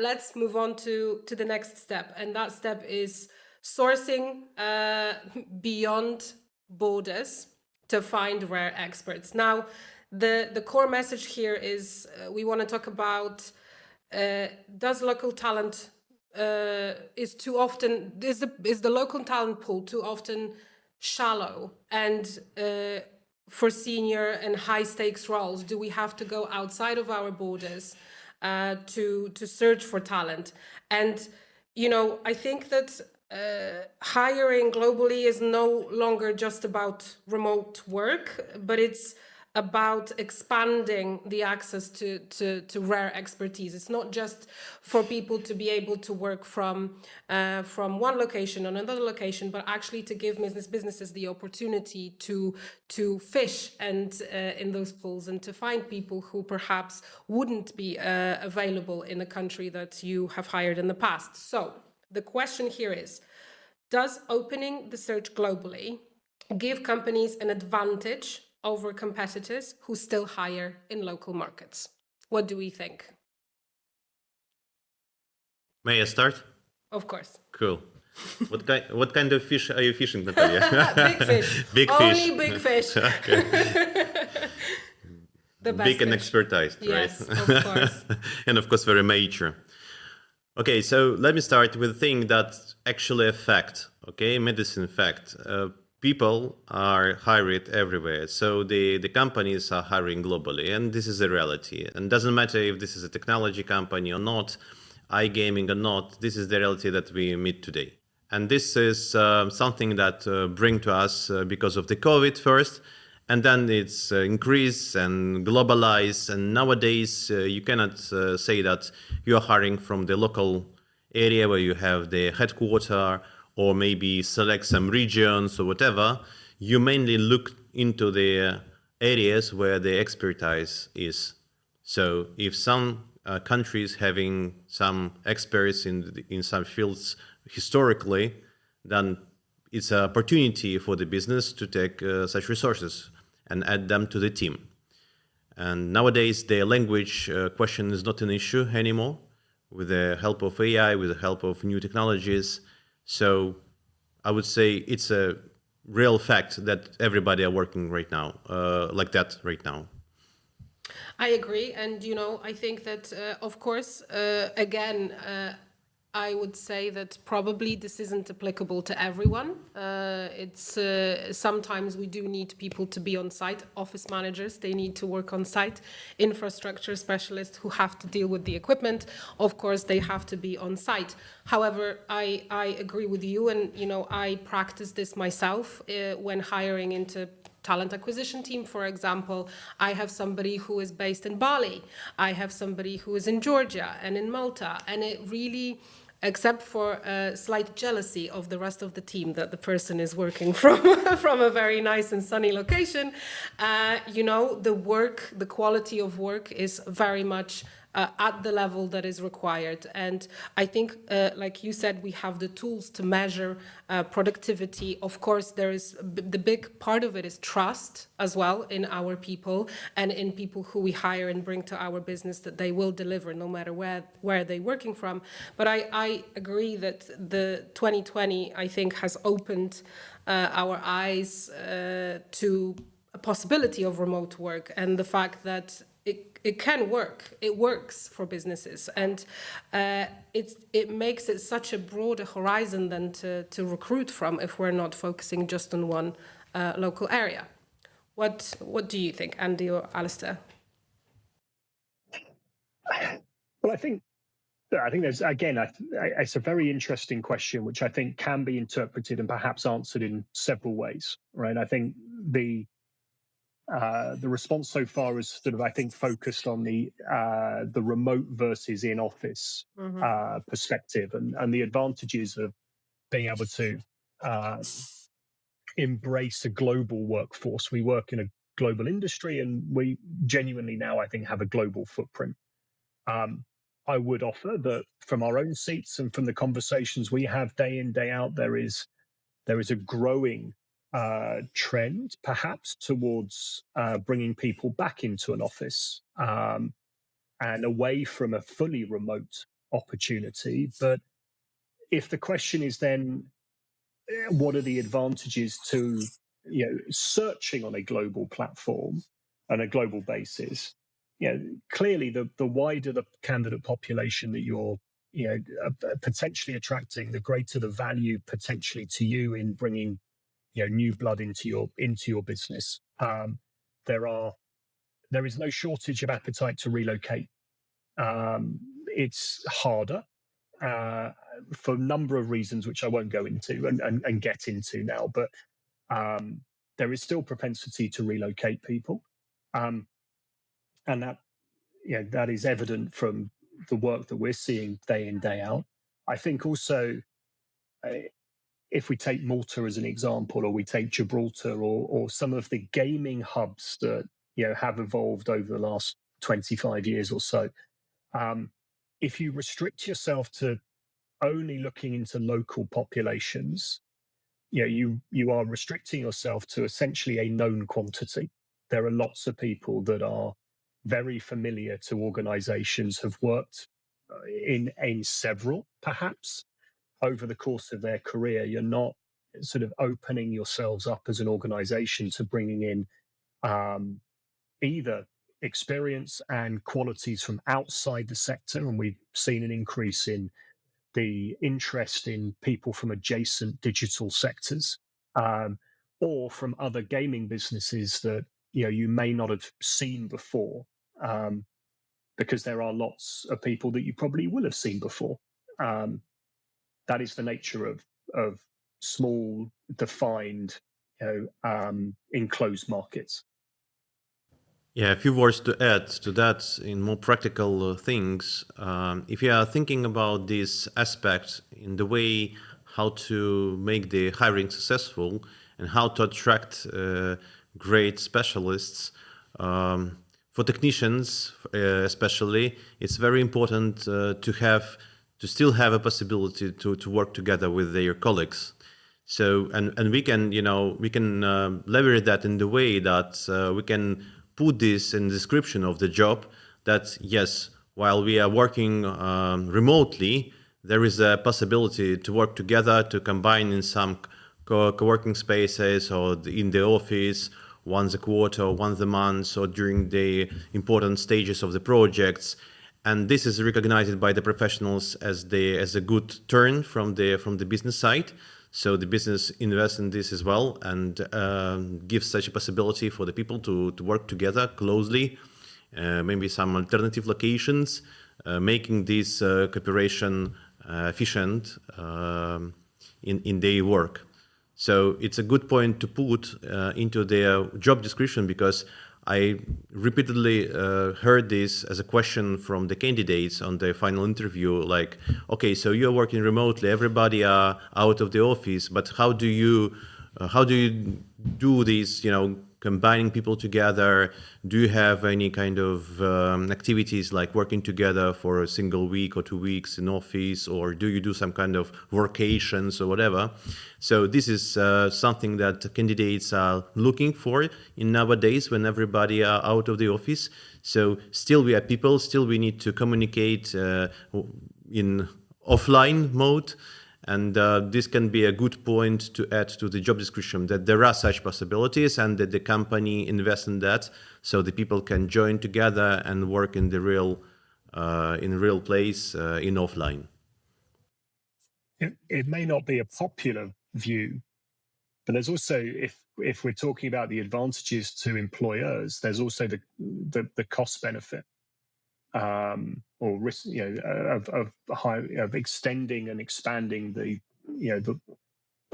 Let's move on to the next step. And that step is sourcing beyond borders to find rare experts. Now, the core message here is we want to talk about does local talent is the local talent pool too often shallow, and for senior and high stakes roles, do we have to go outside of our borders to search for talent? And I think that hiring globally is no longer just about remote work, but it's about expanding the access to rare expertise. It's not just for people to be able to work from one location on another location, but actually to give businesses the opportunity to fish and in those pools and to find people who perhaps wouldn't be available in a country that you have hired in the past. So the question here is, does opening the search globally give companies an advantage over competitors who still hire in local markets? What do we think? May I start? Of course. Cool. What kind of fish are you fishing, Natalia? Big fish. Big Only fish. big fish. Okay. The best big and fish. expertized, Yes, right? of course. And of course, very mature. Okay, so let me start with a thing that actually a fact, okay, medicine fact. People are hired everywhere, so the companies are hiring globally, and this is a reality. And doesn't matter if this is a technology company or not, iGaming or not, this is the reality that we meet today. And this is something that bring to us because of the COVID first, and then it's increased and globalized. And nowadays, you cannot say that you are hiring from the local area where you have the headquarter, or maybe select some regions or whatever. You mainly look into the areas where the expertise is. So if some countries having some experts in some fields historically, then it's an opportunity for the business to take such resources and add them to the team. And nowadays, the language question is not an issue anymore with the help of AI, with the help of new technologies. So I would say it's a real fact that everybody are working right now, like that right now. I agree. And, I think that, of course, again, I would say that probably this isn't applicable to everyone. It's sometimes we do need people to be on site. Office managers, they need to work on site. Infrastructure specialists who have to deal with the equipment, of course, they have to be on site. However, I agree with you, and I practice this myself when hiring into talent acquisition team, for example. I have somebody who is based in Bali. I have somebody who is in Georgia and in Malta, and it really, except for a slight jealousy of the rest of the team that the person is working from a very nice and sunny location, the quality of work is very much at the level that is required. And I think, like you said, we have the tools to measure productivity. Of course, the big part of it is trust as well in our people and in people who we hire and bring to our business, that they will deliver no matter where they're working from. But I agree that the 2020, I think, has opened our eyes to a possibility of remote work and the fact that it can work. It works for businesses, and it makes it such a broader horizon than to recruit from if we're not focusing just on one local area. What do you think, Andy or Alistair? Well, I think there's, again, it's a very interesting question, which I think can be interpreted and perhaps answered in several ways, right? I think the response so far is sort of, I think, focused on the remote versus in-office perspective and the advantages of being able to embrace a global workforce. We work in a global industry, and we genuinely now, I think, have a global footprint. I would offer that from our own seats and from the conversations we have day in, day out, there is a growing trend, perhaps, towards bringing people back into an office and away from a fully remote opportunity. But if the question is then, what are the advantages to searching on a global platform on a global basis? Clearly the wider the candidate population that you're potentially attracting, the greater the value potentially to you in bringing new blood into your business. There is no shortage of appetite to relocate. It's harder for a number of reasons, which I won't go into and get into now, but there is still propensity to relocate people. And that is evident from the work that we're seeing day in, day out. I think also, if we take Malta as an example, or we take Gibraltar, or some of the gaming hubs that have evolved over the last 25 years or so, if you restrict yourself to only looking into local populations, you are restricting yourself to essentially a known quantity. There are lots of people that are very familiar to organizations, have worked in several, perhaps, over the course of their career. You're not sort of opening yourselves up as an organization to bringing in either experience and qualities from outside the sector, and we've seen an increase in the interest in people from adjacent digital sectors, or from other gaming businesses that you may not have seen before, because there are lots of people that you probably will have seen before. That is the nature of small, defined, enclosed markets. Yeah, a few words to add to that in more practical things. If you are thinking about this aspect in the way how to make the hiring successful and how to attract great specialists, for technicians especially, it's very important to still have a possibility to work together with their colleagues. So and we can leverage that in the way that we can put this in the description of the job, that yes, while we are working remotely, there is a possibility to work together, to combine in some co-working spaces or in the office once a quarter or once a month or during the important stages of the projects. And this is recognized by the professionals as a good turn from the business side. So the business invests in this as well, and gives such a possibility for the people to work together closely, maybe some alternative locations, making this cooperation efficient in their work. So it's a good point to put into their job description, because I repeatedly heard this as a question from the candidates on the final interview, like, okay, so you're working remotely, everybody are out of the office, but how do you do this, combining people together? Do you have any kind of activities like working together for a single week or 2 weeks in office, or do you do some kind of workations or whatever? So this is something that candidates are looking for in nowadays when everybody are out of the office. So still we are people, still we need to communicate in offline mode. And this can be a good point to add to the job description, that there are such possibilities and that the company invests in that, so the people can join together and work in the real place in offline. It may not be a popular view, but there's also, if we're talking about the advantages to employers, there's also the cost benefit. Or risk, of extending and expanding the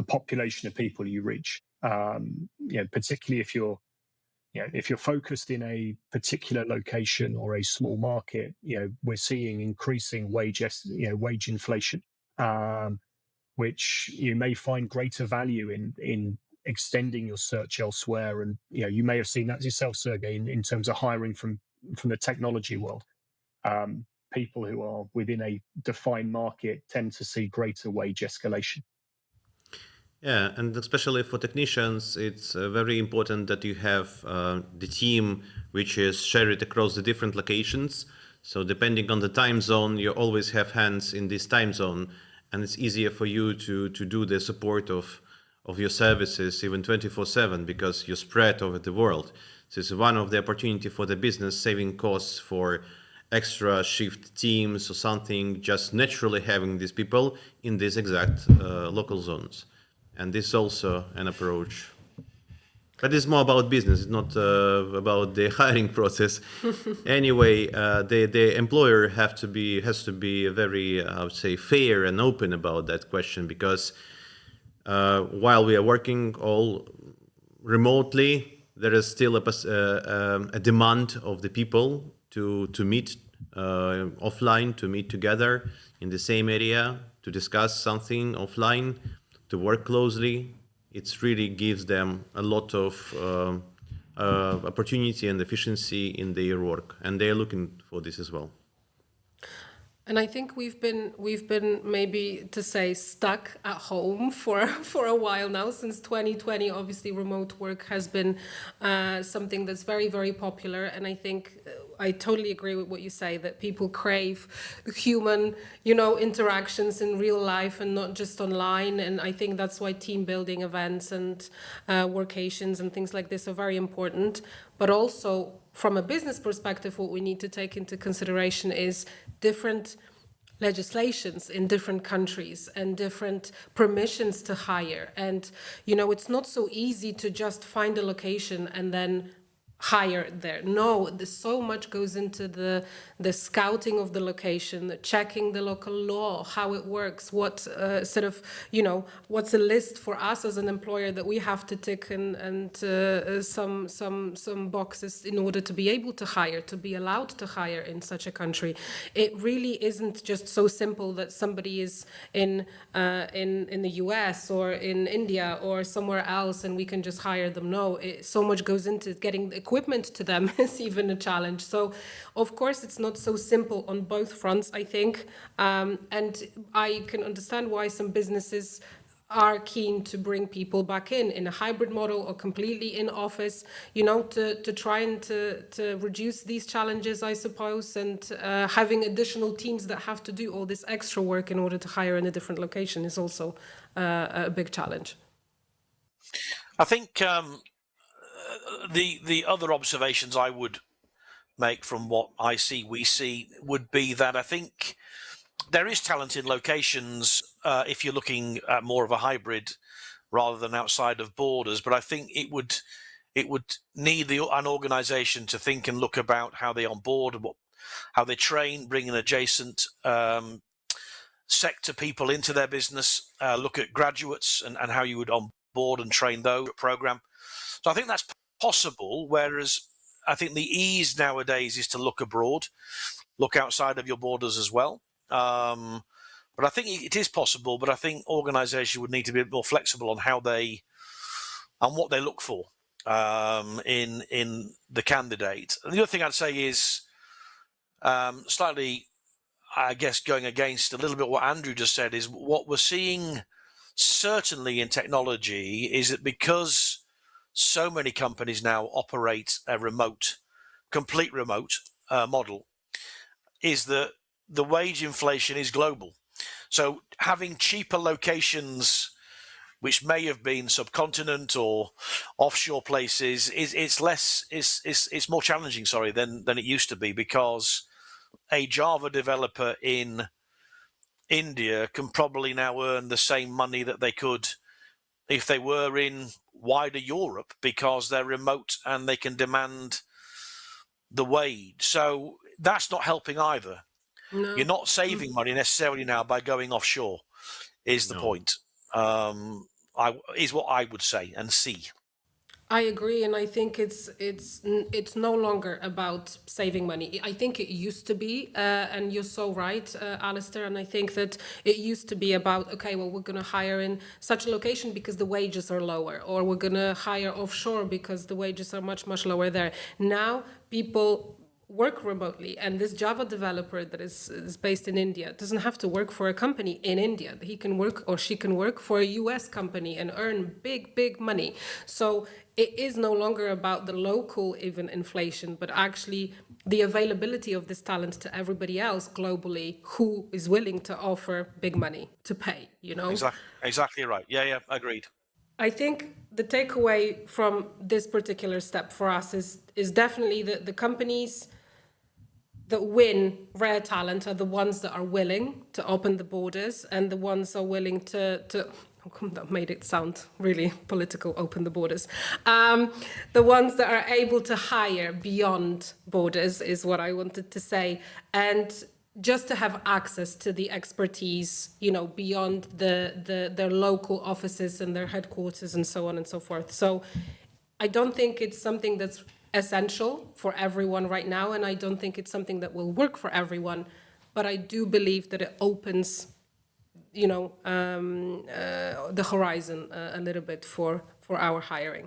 population of people you reach. Particularly if you're focused in a particular location or a small market, we're seeing increasing wage inflation, which you may find greater value in extending your search elsewhere. And you may have seen that yourself, Sergey, in terms of hiring from the technology world. People who are within a defined market tend to see greater wage escalation. Yeah, and especially for technicians, it's very important that you have the team which is shared across the different locations. So depending on the time zone, you always have hands in this time zone, and it's easier for you to do the support of your services even 24/7 because you're spread over the world. So it's one of the opportunity for the business, saving costs for extra shift teams or something, just naturally having these people in these exact local zones. And this is also an approach. But it's more about business, it's not about the hiring process. Anyway, the employer has to be very, I would say, fair and open about that question, because while we are working all remotely, there is still a demand of the people to meet offline, to meet together in the same area, to discuss something offline, to work closely. It really gives them a lot of opportunity and efficiency in their work, and they're looking for this as well. And I think we've been maybe to say stuck at home for a while now. Since 2020, obviously remote work has been something that's very, very popular. And I think I totally agree with what you say, that people crave human, interactions in real life and not just online. And I think that's why team building events and workations and things like this are very important. But also, from a business perspective, what we need to take into consideration is different legislations in different countries and different permissions to hire. And, it's not so easy to just find a location and then hire there. No, so much goes into the scouting of the location, checking the local law, how it works, what what's a list for us as an employer that we have to tick and some boxes in order to be able to hire, to be allowed to hire in such a country. It really isn't just so simple that somebody is in the US or in India or somewhere else and we can just hire them. No, so much goes into getting equipment to them is even a challenge. So, of course, it's not so simple on both fronts, I think. And I can understand why some businesses are keen to bring people back in a hybrid model or completely in office, to try and to reduce these challenges, I suppose, and having additional teams that have to do all this extra work in order to hire in a different location is also a big challenge. I think the other observations I would make from what we see would be that I think there is talent in locations if you're looking at more of a hybrid rather than outside of borders. But I think it would need an organization to think and look about how they onboard, how they train, bring in adjacent sector people into their business, look at graduates and how you would onboard and train those program. So I think that's possible, whereas I think the ease nowadays is to look abroad, look outside of your borders as well. But I think it is possible, but I think organizations would need to be a bit more flexible on what they look for in the candidate. And the other thing I'd say is slightly, I guess, going against a little bit what Andrew just said, is what we're seeing certainly in technology is that because so many companies now operate a complete remote model, is that the wage inflation is global. So having cheaper locations, which may have been subcontinent or offshore places, it's more challenging, than it used to be, because a Java developer in India can probably now earn the same money that they could if they were in wider Europe, because they're remote and they can demand the wage. So that's not helping either. No. You're not saving money necessarily now by going offshore, is the point. Is what I would say and see. I agree, and I think it's no longer about saving money. I think it used to be, and you're so right, Alistair. And I think that it used to be about, okay, well, we're going to hire in such a location because the wages are lower, or we're going to hire offshore because the wages are much, much lower there. Now people work remotely, and this Java developer that is based in India doesn't have to work for a company in India. He can work, or she can work, for a US company and earn big, big money. So it is no longer about the local even inflation, but actually the availability of this talent to everybody else globally who is willing to offer big money to pay, you know? Exactly right. Yeah, agreed. I think the takeaway from this particular step for us is definitely that the companies that win rare talent are the ones that are willing to open the borders, and the ones that are willing to that made it sound really political, open the borders. The ones that are able to hire beyond borders is what I wanted to say. And just to have access to the expertise, you know, beyond their local offices and their headquarters and so on and so forth. So I don't think it's something that's essential for everyone right now, and I don't think it's something that will work for everyone, but I do believe that it opens, you know, the horizon a little bit for our hiring.